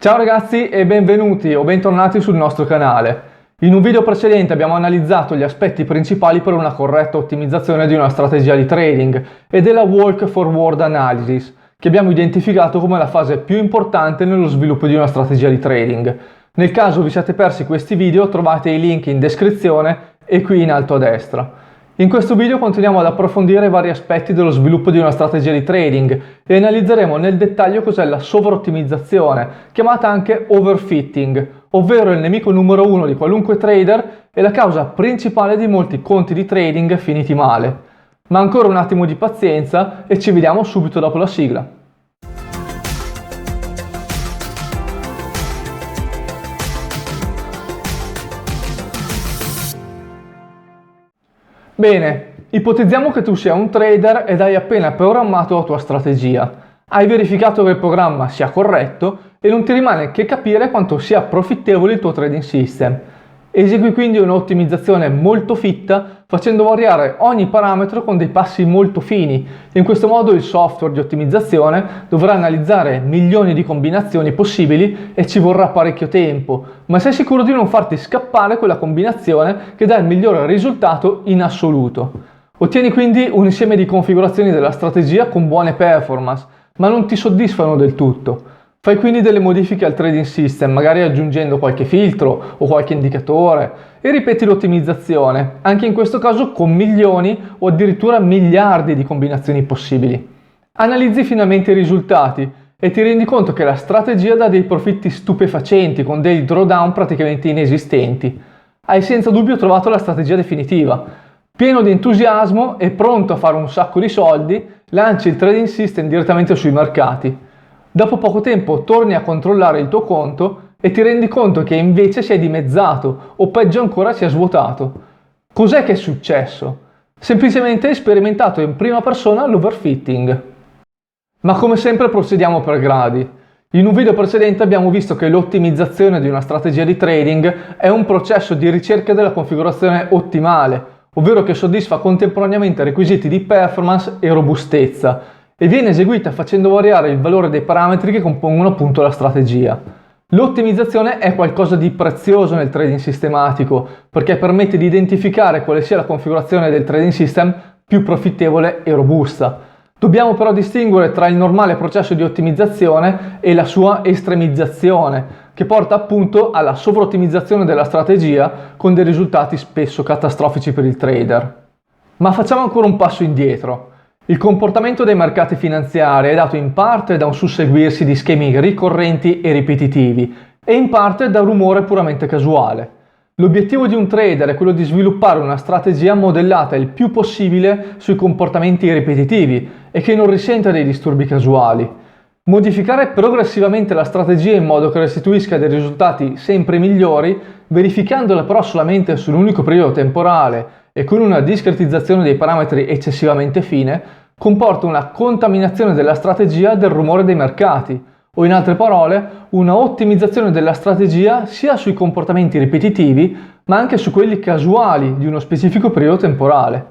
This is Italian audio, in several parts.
Ciao ragazzi e benvenuti o bentornati sul nostro canale. In un video precedente abbiamo analizzato gli aspetti principali per una corretta ottimizzazione di una strategia di trading e della Walk Forward Analysis, che abbiamo identificato come la fase più importante nello sviluppo di una strategia di trading. Nel caso vi siate persi questi video trovate i link in descrizione e qui in alto a destra. In questo video continuiamo ad approfondire vari aspetti dello sviluppo di una strategia di trading e analizzeremo nel dettaglio cos'è la sovraottimizzazione, chiamata anche overfitting, ovvero il nemico numero uno di qualunque trader e la causa principale di molti conti di trading finiti male. Ma ancora un attimo di pazienza e ci vediamo subito dopo la sigla. Bene, ipotizziamo che tu sia un trader ed hai appena programmato la tua strategia. Hai verificato che il programma sia corretto e non ti rimane che capire quanto sia profittevole il tuo trading system. Esegui quindi un'ottimizzazione molto fitta facendo variare ogni parametro con dei passi molto fini. In questo modo il software di ottimizzazione dovrà analizzare milioni di combinazioni possibili e ci vorrà parecchio tempo, ma sei sicuro di non farti scappare quella combinazione che dà il migliore risultato in assoluto. Ottieni quindi un insieme di configurazioni della strategia con buone performance, ma non ti soddisfano del tutto. Fai quindi delle modifiche al trading system, magari aggiungendo qualche filtro o qualche indicatore e ripeti l'ottimizzazione, anche in questo caso con milioni o addirittura miliardi di combinazioni possibili. Analizzi finalmente i risultati e ti rendi conto che la strategia dà dei profitti stupefacenti con dei drawdown praticamente inesistenti. Hai senza dubbio trovato la strategia definitiva. Pieno di entusiasmo e pronto a fare un sacco di soldi, lanci il trading system direttamente sui mercati. Dopo poco tempo torni a controllare il tuo conto e ti rendi conto che invece si è dimezzato o peggio ancora si è svuotato. Cos'è che è successo? Semplicemente hai sperimentato in prima persona l'overfitting. Ma come sempre procediamo per gradi. In un video precedente abbiamo visto che l'ottimizzazione di una strategia di trading è un processo di ricerca della configurazione ottimale, ovvero che soddisfa contemporaneamente requisiti di performance e robustezza, e viene eseguita facendo variare il valore dei parametri che compongono appunto la strategia. L'ottimizzazione è qualcosa di prezioso nel trading sistematico perché permette di identificare quale sia la configurazione del trading system più profittevole e robusta. Dobbiamo però distinguere tra il normale processo di ottimizzazione e la sua estremizzazione, che porta appunto alla sovraottimizzazione della strategia con dei risultati spesso catastrofici per il trader. Ma facciamo ancora un passo indietro. Il comportamento dei mercati finanziari è dato in parte da un susseguirsi di schemi ricorrenti e ripetitivi e in parte da rumore puramente casuale. L'obiettivo di un trader è quello di sviluppare una strategia modellata il più possibile sui comportamenti ripetitivi e che non risenta dei disturbi casuali. Modificare progressivamente la strategia in modo che restituisca dei risultati sempre migliori, verificandola però solamente su un unico periodo temporale e con una discretizzazione dei parametri eccessivamente fine, comporta una contaminazione della strategia del rumore dei mercati, o in altre parole, una ottimizzazione della strategia sia sui comportamenti ripetitivi, ma anche su quelli casuali di uno specifico periodo temporale.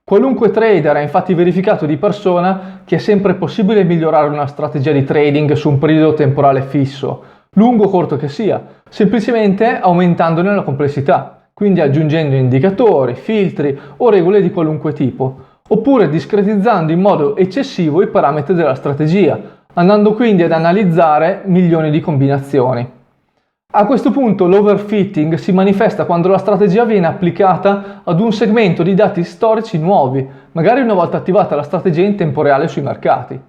Qualunque trader ha infatti verificato di persona che è sempre possibile migliorare una strategia di trading su un periodo temporale fisso, lungo o corto che sia, semplicemente aumentandone la complessità, quindi aggiungendo indicatori, filtri o regole di qualunque tipo, oppure discretizzando in modo eccessivo i parametri della strategia, andando quindi ad analizzare milioni di combinazioni. A questo punto l'overfitting si manifesta quando la strategia viene applicata ad un segmento di dati storici nuovi, magari una volta attivata la strategia in tempo reale sui mercati.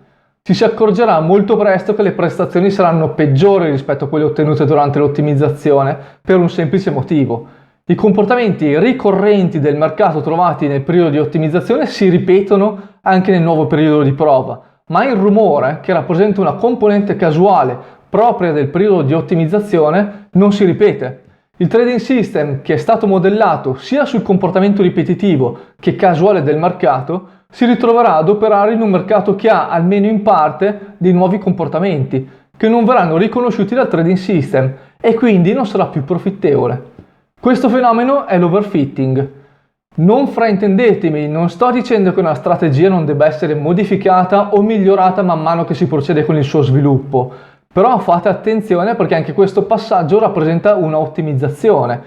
Ci si accorgerà molto presto che le prestazioni saranno peggiori rispetto a quelle ottenute durante l'ottimizzazione per un semplice motivo. I comportamenti ricorrenti del mercato trovati nel periodo di ottimizzazione si ripetono anche nel nuovo periodo di prova, ma il rumore, che rappresenta una componente casuale propria del periodo di ottimizzazione, non si ripete. Il trading system, che è stato modellato sia sul comportamento ripetitivo che casuale del mercato, si ritroverà ad operare in un mercato che ha, almeno in parte, dei nuovi comportamenti, che non verranno riconosciuti dal trading system e quindi non sarà più profittevole. Questo fenomeno è l'overfitting. Non fraintendetemi, non sto dicendo che una strategia non debba essere modificata o migliorata man mano che si procede con il suo sviluppo, Però fate attenzione perché anche questo passaggio rappresenta una ottimizzazione.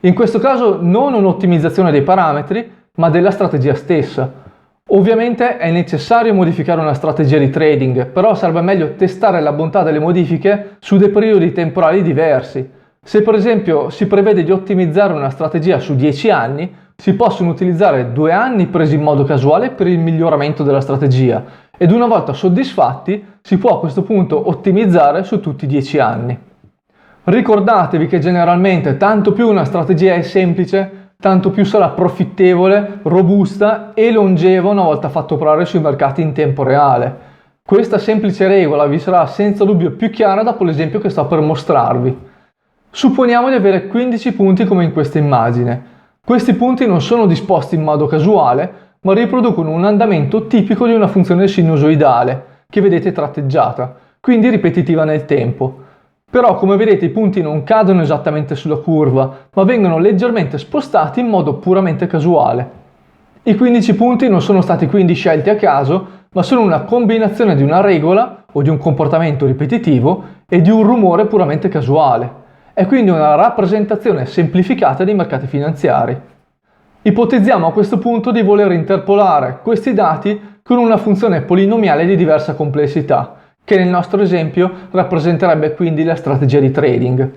In questo caso non un'ottimizzazione dei parametri, ma della strategia stessa. Ovviamente è necessario modificare una strategia di trading, però sarebbe meglio testare la bontà delle modifiche su dei periodi temporali diversi. Se per esempio si prevede di ottimizzare una strategia su 10 anni, si possono utilizzare 2 anni presi in modo casuale per il miglioramento della strategia ed una volta soddisfatti si può a questo punto ottimizzare su tutti i 10 anni. Ricordatevi che generalmente tanto più una strategia è semplice, tanto più sarà profittevole, robusta e longeva una volta fatto operare sui mercati in tempo reale. Questa semplice regola vi sarà senza dubbio più chiara dopo l'esempio che sto per mostrarvi. Supponiamo di avere 15 punti come in questa immagine. Questi punti non sono disposti in modo casuale, ma riproducono un andamento tipico di una funzione sinusoidale, che vedete tratteggiata, quindi ripetitiva nel tempo. Però come vedete i punti non cadono esattamente sulla curva, ma vengono leggermente spostati in modo puramente casuale. I 15 punti non sono stati quindi scelti a caso, ma sono una combinazione di una regola o di un comportamento ripetitivo e di un rumore puramente casuale. È quindi una rappresentazione semplificata dei mercati finanziari. Ipotizziamo a questo punto di voler interpolare questi dati con una funzione polinomiale di diversa complessità, che nel nostro esempio rappresenterebbe quindi la strategia di trading.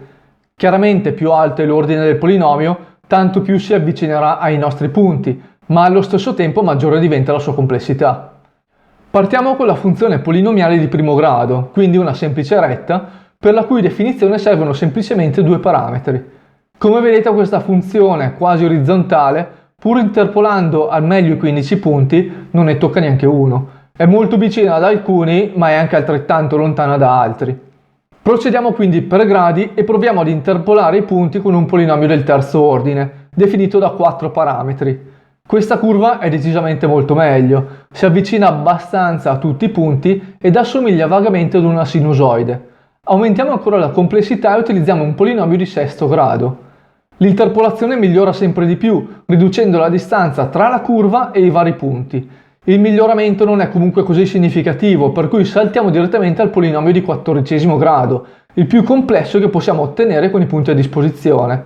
Chiaramente più alto è l'ordine del polinomio, tanto più si avvicinerà ai nostri punti, ma allo stesso tempo maggiore diventa la sua complessità. Partiamo con la funzione polinomiale di primo grado, quindi una semplice retta, per la cui definizione servono semplicemente 2 parametri. Come vedete questa funzione quasi orizzontale, pur interpolando al meglio i 15 punti, non ne tocca neanche uno. È molto vicina ad alcuni, ma è anche altrettanto lontana da altri. Procediamo quindi per gradi e proviamo ad interpolare i punti con un polinomio del terzo ordine, definito da 4 parametri. Questa curva è decisamente molto meglio, si avvicina abbastanza a tutti i punti ed assomiglia vagamente ad una sinusoide. Aumentiamo ancora la complessità e utilizziamo un polinomio di sesto grado. L'interpolazione migliora sempre di più, riducendo la distanza tra la curva e i vari punti. Il miglioramento non è comunque così significativo, per cui saltiamo direttamente al polinomio di 14° grado, il più complesso che possiamo ottenere con i punti a disposizione.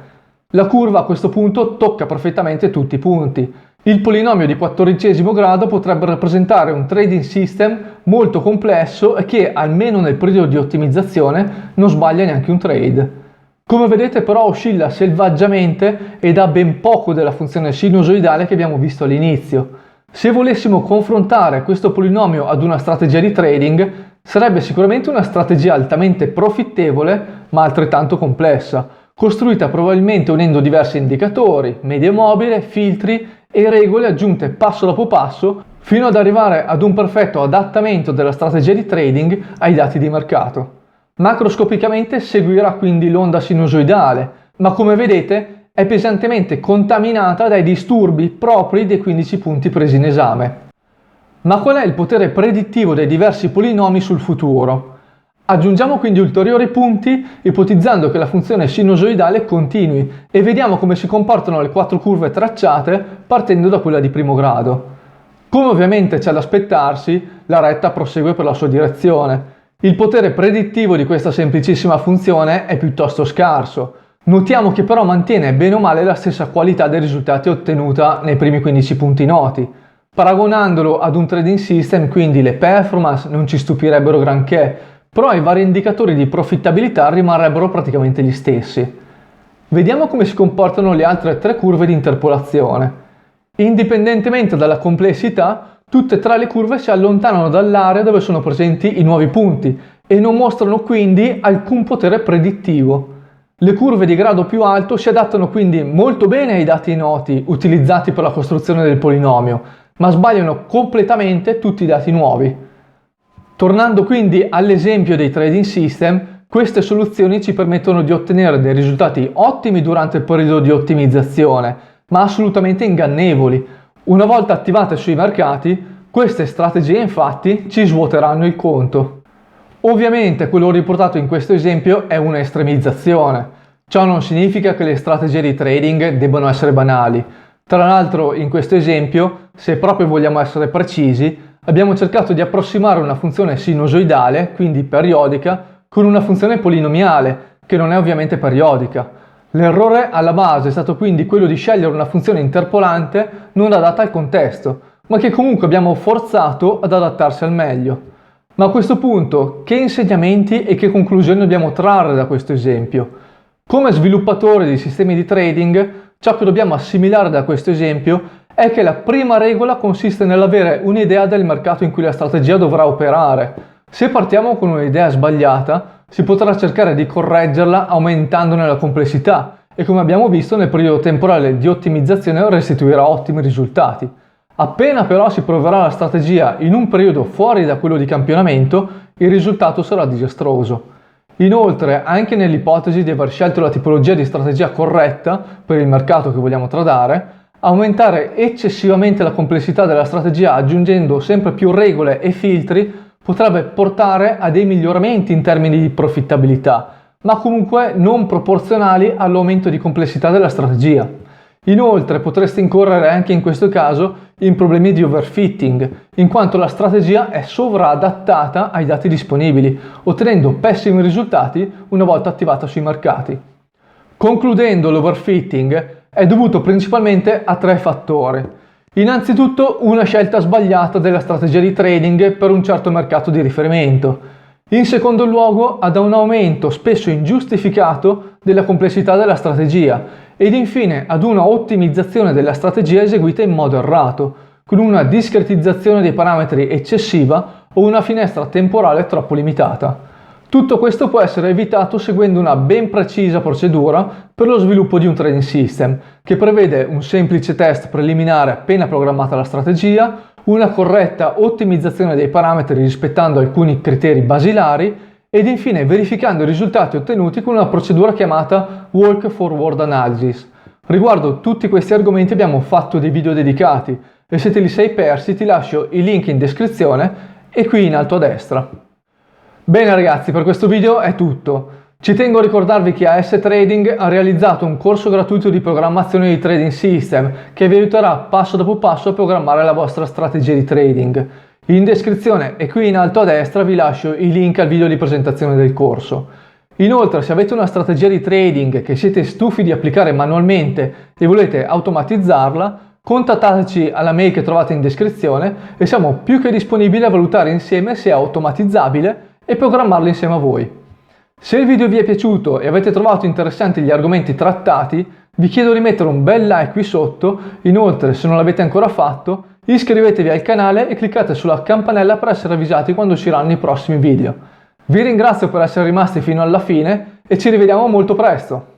La curva a questo punto tocca perfettamente tutti i punti. Il polinomio di 14° grado potrebbe rappresentare un trading system molto complesso e che, almeno nel periodo di ottimizzazione, non sbaglia neanche un trade. Come vedete però oscilla selvaggiamente ed ha ben poco della funzione sinusoidale che abbiamo visto all'inizio. Se volessimo confrontare questo polinomio ad una strategia di trading, sarebbe sicuramente una strategia altamente profittevole ma altrettanto complessa, costruita probabilmente unendo diversi indicatori, media mobile, filtri e regole aggiunte passo dopo passo fino ad arrivare ad un perfetto adattamento della strategia di trading ai dati di mercato. Macroscopicamente seguirà quindi l'onda sinusoidale, ma come vedete è pesantemente contaminata dai disturbi propri dei 15 punti presi in esame. Ma qual è il potere predittivo dei diversi polinomi sul futuro? Aggiungiamo quindi ulteriori punti ipotizzando che la funzione sinusoidale continui e vediamo come si comportano le 4 curve tracciate partendo da quella di primo grado. Come ovviamente c'è da aspettarsi, la retta prosegue per la sua direzione. Il potere predittivo di questa semplicissima funzione è piuttosto scarso. Notiamo che però mantiene bene o male la stessa qualità dei risultati ottenuta nei primi 15 punti noti. Paragonandolo ad un trading system, quindi le performance non ci stupirebbero granché, però i vari indicatori di profittabilità rimarrebbero praticamente gli stessi. Vediamo come si comportano le altre 3 curve di interpolazione. Indipendentemente dalla complessità, tutte e 3 le curve si allontanano dall'area dove sono presenti i nuovi punti e non mostrano quindi alcun potere predittivo. Le curve di grado più alto si adattano quindi molto bene ai dati noti utilizzati per la costruzione del polinomio, ma sbagliano completamente tutti i dati nuovi. Tornando quindi all'esempio dei trading system, queste soluzioni ci permettono di ottenere dei risultati ottimi durante il periodo di ottimizzazione, ma assolutamente ingannevoli. Una volta attivate sui mercati, queste strategie infatti ci svuoteranno il conto. Ovviamente quello riportato in questo esempio è una estremizzazione. Ciò non significa che le strategie di trading debbano essere banali. Tra l'altro in questo esempio, se proprio vogliamo essere precisi, abbiamo cercato di approssimare una funzione sinusoidale, quindi periodica, con una funzione polinomiale, che non è ovviamente periodica. L'errore alla base è stato quindi quello di scegliere una funzione interpolante non adatta al contesto, ma che comunque abbiamo forzato ad adattarsi al meglio. Ma a questo punto, che insegnamenti e che conclusioni dobbiamo trarre da questo esempio? Come sviluppatori di sistemi di trading, ciò che dobbiamo assimilare da questo esempio è che la prima regola consiste nell'avere un'idea del mercato in cui la strategia dovrà operare. Se partiamo con un'idea sbagliata, si potrà cercare di correggerla aumentandone la complessità e, come abbiamo visto, nel periodo temporale di ottimizzazione restituirà ottimi risultati. Appena però si proverà la strategia in un periodo fuori da quello di campionamento, il risultato sarà disastroso. Inoltre, anche nell'ipotesi di aver scelto la tipologia di strategia corretta per il mercato che vogliamo tradare, aumentare eccessivamente la complessità della strategia aggiungendo sempre più regole e filtri potrebbe portare a dei miglioramenti in termini di profittabilità, ma comunque non proporzionali all'aumento di complessità della strategia. Inoltre potreste incorrere anche in questo caso in problemi di overfitting, in quanto la strategia è sovradattata ai dati disponibili, ottenendo pessimi risultati una volta attivata sui mercati. Concludendo, l'overfitting è dovuto principalmente a 3 fattori. Innanzitutto, una scelta sbagliata della strategia di trading per un certo mercato di riferimento. In secondo luogo, ad un aumento spesso ingiustificato della complessità della strategia ed infine ad una ottimizzazione della strategia eseguita in modo errato, con una discretizzazione dei parametri eccessiva o una finestra temporale troppo limitata. Tutto questo può essere evitato seguendo una ben precisa procedura per lo sviluppo di un trading system, che prevede un semplice test preliminare appena programmata la strategia, una corretta ottimizzazione dei parametri rispettando alcuni criteri basilari ed infine verificando i risultati ottenuti con una procedura chiamata Walk Forward Analysis. Riguardo tutti questi argomenti abbiamo fatto dei video dedicati e se te li sei persi ti lascio i link in descrizione e qui in alto a destra. Bene ragazzi, per questo video è tutto. Ci tengo a ricordarvi che AS Trading ha realizzato un corso gratuito di programmazione di trading system che vi aiuterà passo dopo passo a programmare la vostra strategia di trading. In descrizione e qui in alto a destra vi lascio i link al video di presentazione del corso. Inoltre, se avete una strategia di trading che siete stufi di applicare manualmente e volete automatizzarla, contattateci alla mail che trovate in descrizione e siamo più che disponibili a valutare insieme se è automatizzabile e programmarlo insieme a voi. Se il video vi è piaciuto e avete trovato interessanti gli argomenti trattati, vi chiedo di mettere un bel like qui sotto. Inoltre, se non l'avete ancora fatto, iscrivetevi al canale e cliccate sulla campanella per essere avvisati quando usciranno i prossimi video. Vi ringrazio per essere rimasti fino alla fine e ci rivediamo molto presto!